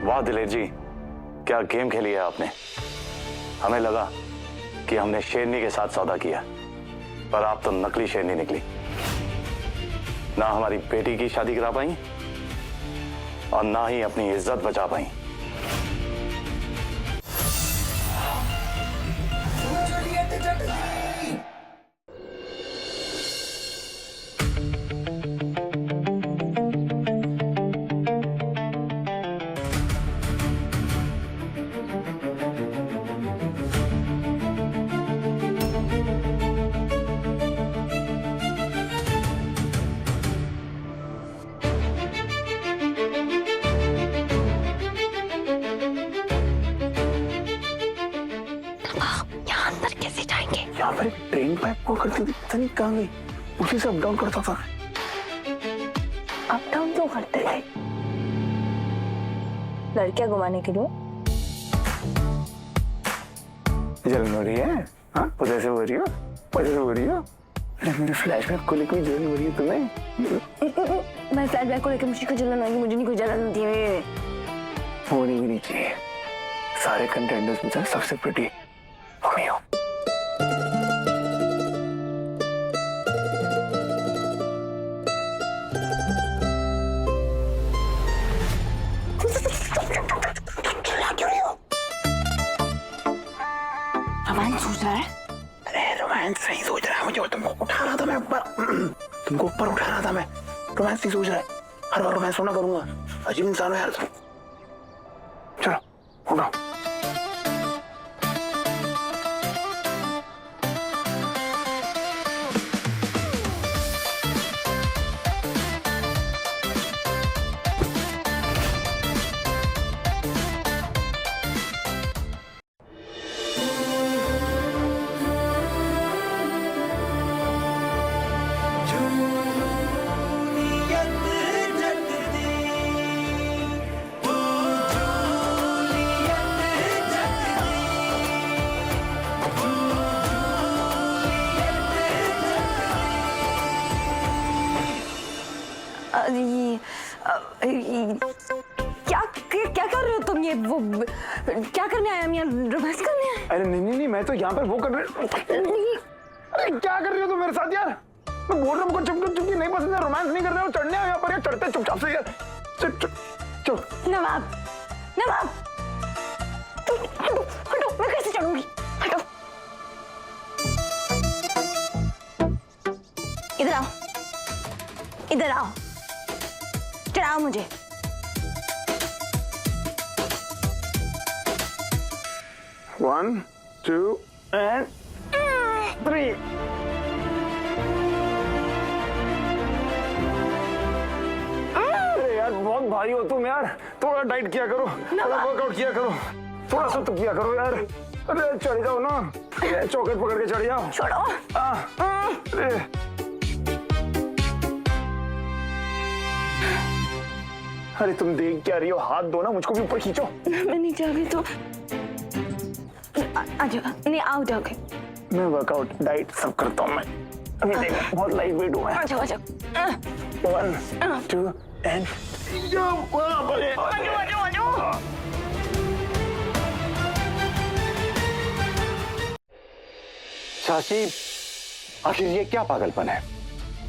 वाह दिलेर जी, क्या गेम खेली है आपने। हमें लगा कि हमने शेरनी के साथ सौदा किया, पर आप तो नकली शेरनी निकली। ना हमारी बेटी की शादी करा पाई और ना ही अपनी इज्जत बचा पाई। यहाँ पर एक ट्रेन पाइप को करती थी, पता नहीं कहाँ गई। उसी से अप डाउन करता था। अप डाउन क्यों करते थे? लड़कियां घुमाने के लिए। जलन हो रही है? हाँ, पॉसेसिव हो रही हो? पॉसेसिव हो रही हो? मेरे फ्लैशबैक को लेकर जलन हो रही है तुम्हें? मैं फ्लैशबैक को लेकर मुझे कोई जलन नहीं, मुझे नहीं कोई जलन होती है। होनी भी नहीं चाहिए। सारे कंटेंडर्स में सबसे प्रिटी तुम ही हो। रोमांस सोच रहा है? अरे रोमांस नहीं सोच रहा है, मुझे तुमको उठा रहा था मैं ऊपर। तुमको ऊपर उठा रहा था मैं। रोमांस नहीं सोच रहा है। हर बार रोमांस होना करूंगा। अजीब इंसान हो यार तुम। चलो उठो। क्या कर रहे हो तुम? ये वो क्या करने आया? हम यहाँ रोमांस करने आए? अरे नहीं, मैं तो यहाँ पर वो कर रही। अरे क्या कर रही हो तुम मेरे साथ यार? मैं बोल रहा हूँ चुपकी नहीं पसंद है, रोमांस नहीं कर रहे हो। चढ़ने आओ यहाँ पर, यार चढ़ते चुपचाप से यार। चलो नवाब, हटो, मैं कैसे चढ़ूंगी? हटो, इधर आओ, चढ़ाओ मुझे। One, 2 and 3। अरे यार बहुत भारी हो तुम यार, थोड़ा डाइट किया करो, थोड़ा वर्कआउट किया करो, थोड़ा सा तो किया करो यार। अरे चढ़ जाओ ना, चौखट पकड़ के चढ़ जाओ। छोड़ो। अरे तुम देख क्या रही हो? हाथ दो ना, मुझको भी ऊपर खींचो। मैं नीचे आ गई तो आ जाओ। नहीं, आओ जाओगे। मैं वर्कआउट डाइट सब करता हूँ मैं। अभी देख बहुत लाइट वेट हुआ है। आ जाओ। 1, 2 and चाची, आखिर ये क्या पागलपन है?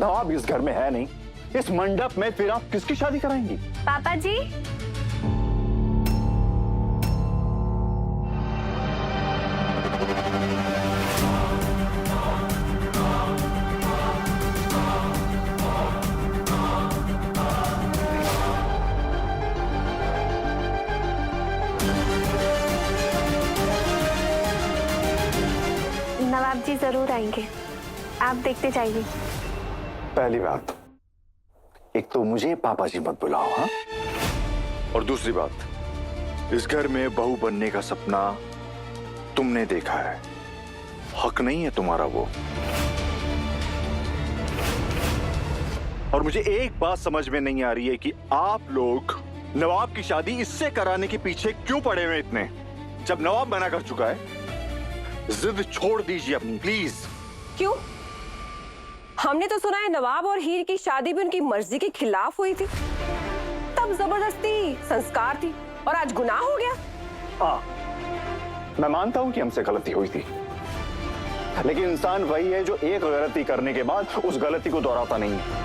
नवाब इस घर में है नहीं, इस मंडप में, फिर आप किसकी शादी कराएंगी? पापा जी, नवाब जी जरूर आएंगे, आप देखते जाइए। पहली बात, एक तो मुझे पापा जी मत बुलाओ, हाँ? और दूसरी बात, इस घर में बहू बनने का सपना तुमने देखा है, हक नहीं है तुम्हारा वो। और मुझे एक बात समझ में नहीं आ रही है कि आप लोग नवाब की शादी इससे कराने के पीछे क्यों पड़े हुए इतने? जब नवाब मना कर चुका है, जिद छोड़ दीजिए अपनी, प्लीज। क्यों? हमने तो सुना है नवाब और हीर की शादी भी उनकी मर्जी के खिलाफ हुई थी, तब जबरदस्ती संस्कार थी, और आज गुनाह हो गया। हाँ, मैं मानता हूं कि हमसे गलती हुई थी, लेकिन इंसान वही है जो एक गलती करने के बाद उस गलती को दोहराता नहीं है।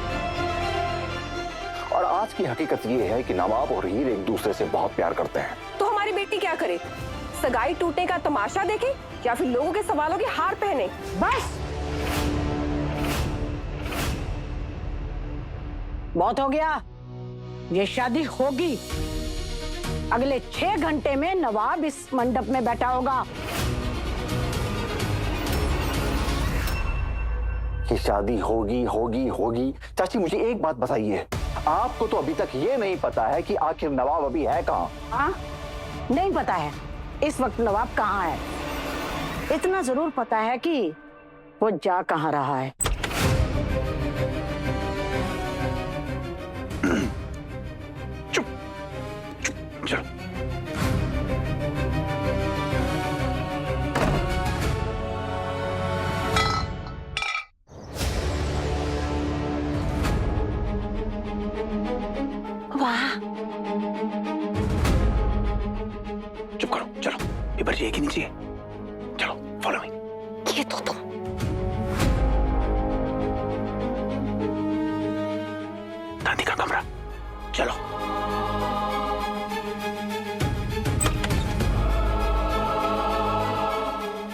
और आज की हकीकत यह है कि नवाब और हीर एक दूसरे से बहुत प्यार करते हैं। तो हमारी बेटी क्या करे? सगाई टूटने का तमाशा देखे या फिर लोगों के सवालों के हार पहने? बस बहुत हो गया। ये शादी होगी। अगले 6 घंटे में नवाब इस मंडप में बैठा होगा। कि शादी होगी होगी होगी। चाची मुझे एक बात बताइए, आपको तो अभी तक ये नहीं पता है कि आखिर नवाब अभी है कहाँ? हाँ, नहीं पता है इस वक्त नवाब कहाँ है। इतना जरूर पता है कि वो जा कहाँ रहा है। चुप चुप चलो। चुप करो, चलो पेपर चाहिए कि नहीं चाहिए? चलो फॉलो मी। ये तो तुम दादी का कमरा, चलो।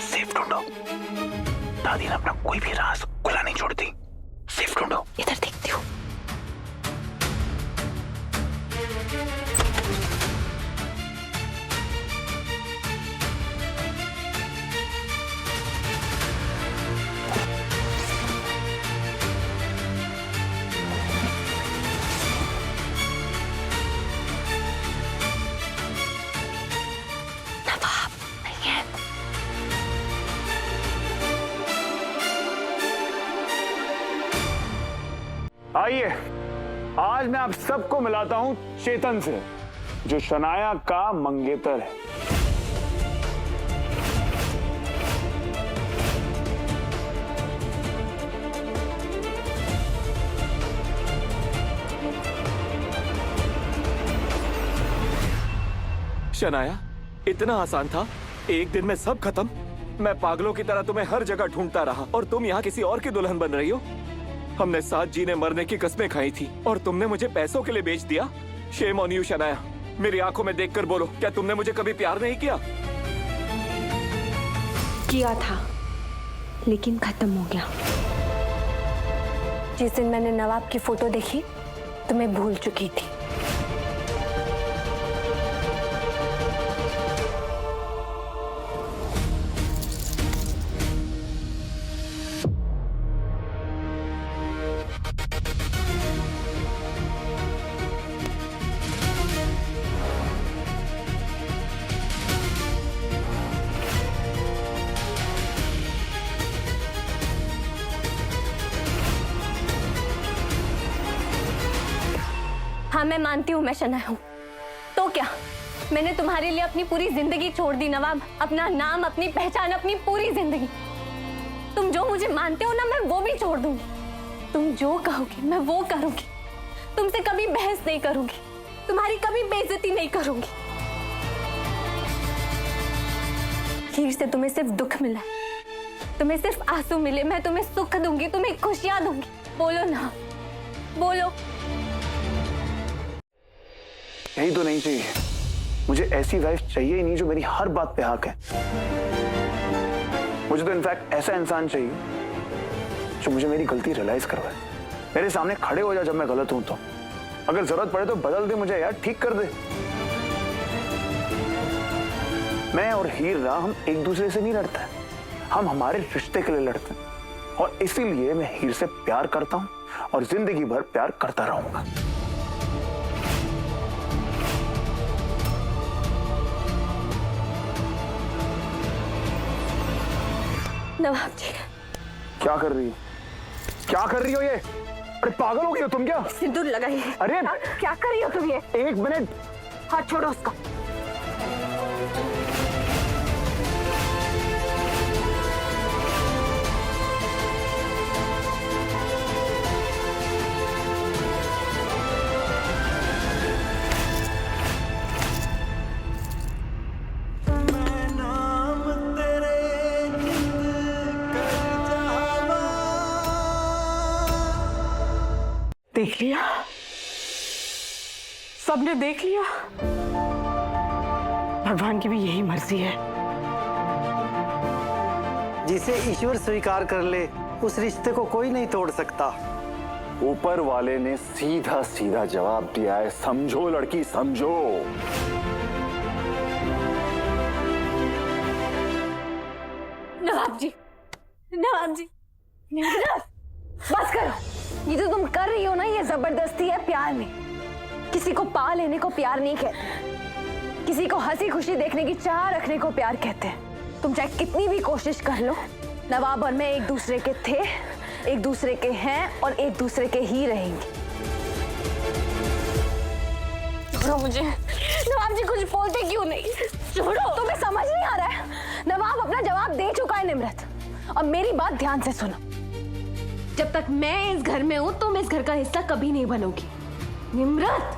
सेफ ढूंढो। दादी ने अपना कोई भी राज खुला नहीं छोड़ती। सेफ ढूंढो। इधर देखती हूँ। नवाब नहीं है। आइए, आज मैं आप सबको मिलाता हूं चेतन से, जो शनाया का मंगेतर है। शनाया, इतना आसान था? एक दिन में सब खत्म? मैं पागलों की तरह तुम्हें हर जगह ढूंढता रहा और तुम यहाँ किसी और की दुल्हन बन रही हो। हमने साथ जीने मरने की कस्में खाई थी और तुमने मुझे पैसों के लिए बेच दिया। Shame on you Shanaya. मेरी आंखों में देखकर बोलो, क्या तुमने मुझे कभी प्यार नहीं किया? किया था, लेकिन खत्म हो गया। जिस दिन मैंने नवाब की फोटो देखी तो मैं भूल चुकी थी। हाँ, मैं मानती हूँ मैं शनाया हूँ। तो क्या, मैंने तुम्हारे लिए अपनी पूरी जिंदगी छोड़ दी नवाब। अपना नाम, अपनी पहचान, अपनी पूरी जिंदगी। तुम जो मुझे मानते हो ना, मैं वो भी छोड़ दूंगी। तुम जो कहोगे मैं वो करूंगी। तुमसे कभी बहस नहीं करूंगी, तुम्हारी कभी बेइज्जती नहीं करूंगी। हीर से तुम्हें सिर्फ दुख मिला, तुम्हें सिर्फ आंसू मिले। मैं तुम्हें सुख दूंगी, तुम्हें खुशियां दूंगी। बोलो ना, बोलो। यही तो नहीं चाहिए मुझे। ऐसी वाइफ चाहिए ही नहीं जो मेरी हर बात पे हक है। मुझे तो इनफैक्ट ऐसा इंसान चाहिए जो मुझे मेरी गलती रियलाइज करवाए, मेरे सामने खड़े हो जाए जब मैं गलत हूं तो। अगर जरूरत पड़े तो बदल दे मुझे यार, ठीक कर दे। मैं और हीर हम एक दूसरे से नहीं लड़ते, हम हमारे रिश्ते के लिए लड़ते हैं। और इसीलिए मैं हीर से प्यार करता हूं और जिंदगी भर प्यार करता रहूंगा। नवाब जी, क्या कर रही हो? क्या कर रही हो ये? अरे पागल हो गई हो तुम क्या? सिंदूर लगाइए। अरे क्या कर रही हो तुम ये? एक मिनट, हाथ छोड़ो उसका। देख लिया, सबने देख लिया। भगवान की भी यही मर्जी है। जिसे ईश्वर स्वीकार कर ले उस रिश्ते को कोई नहीं तोड़ सकता। ऊपर वाले ने सीधा सीधा जवाब दिया है, समझो लड़की समझो। नवाब जी, नवाब जी, बस करो। ये जो तुम कर रही हो ना, ये जबरदस्ती है प्यार में। किसी को पा लेने को प्यार नहीं कहते, किसी को हंसी खुशी देखने की चाह रखने को प्यार कहते हैं। तुम चाहे कितनी भी कोशिश कर लो, नवाब और मैं एक दूसरे के थे, एक दूसरे के हैं और एक दूसरे के ही रहेंगे। छोड़ो मुझे। नवाब जी कुछ बोलते क्यों नहीं? छोड़ो। तुम्हें समझ नहीं आ रहा है? नवाब अपना जवाब दे चुका है निम्रत। अब मेरी बात ध्यान से सुनो। जब तक मैं इस घर में हूं तुम इस घर का हिस्सा कभी नहीं बनोगी। निम्रत।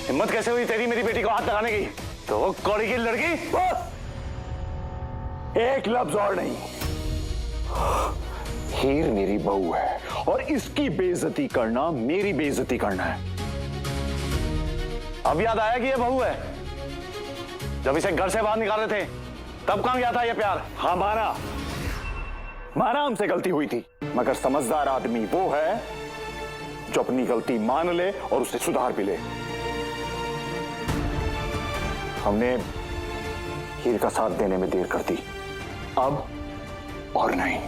हिम्मत कैसे हुई तेरी मेरी बेटी को हाथ लगाने की? तो वो कौड़ी की लड़की। एक लफ्ज और नहीं। हीर मेरी बहू है और इसकी बेइज्जती करना मेरी बेइज्जती करना है। अब याद आया कि ये बहू है? जब इसे घर से बाहर निकाले थे तब कहां गया था ये प्यार? हाँ माना हमसे गलती हुई थी, मगर समझदार आदमी वो है जो अपनी गलती मान ले और उसे सुधार भी ले। हमने हीर का साथ देने में देर कर दी, अब और नहीं।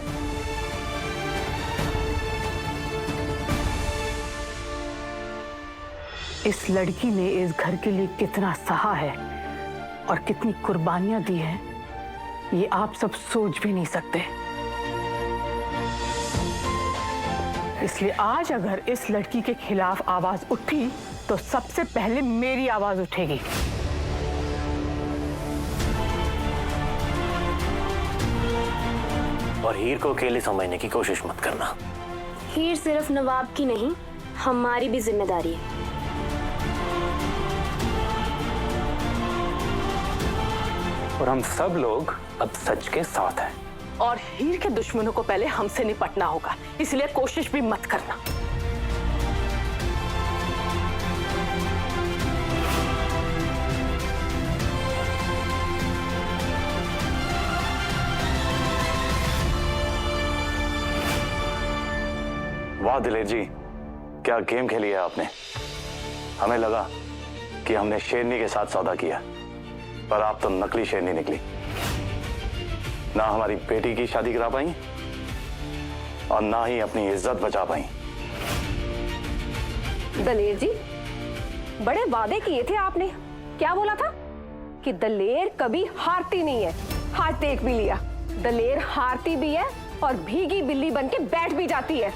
इस लड़की ने इस घर के लिए कितना सहा है और कितनी कुर्बानियां दी हैं, ये आप सब सोच भी नहीं सकते। इसलिए आज अगर इस लड़की के खिलाफ आवाज उठी तो सबसे पहले मेरी आवाज उठेगी। और हीर को अकेले समझने की कोशिश मत करना। हीर सिर्फ नवाब की नहीं, हमारी भी जिम्मेदारी है। और हम सब लोग अब सच के साथ हैं। और हीर के दुश्मनों को पहले हमसे निपटना होगा, इसलिए कोशिश भी मत करना। वाह दिलेर जी, क्या गेम खेली है आपने। हमें लगा कि हमने शेरनी के साथ सौदा किया, पर आप तो नकली शेरनी निकली। ना हमारी बेटी की शादी करा पाई और ना ही अपनी इज्जत बचा पाई। दलेर जी, बड़े वादे किए थे आपने। क्या बोला था? कि दलेर कभी हारती नहीं है। हाथ देख भी लिया, दलेर हारती भी है और भीगी बिल्ली बन के बैठ भी जाती है।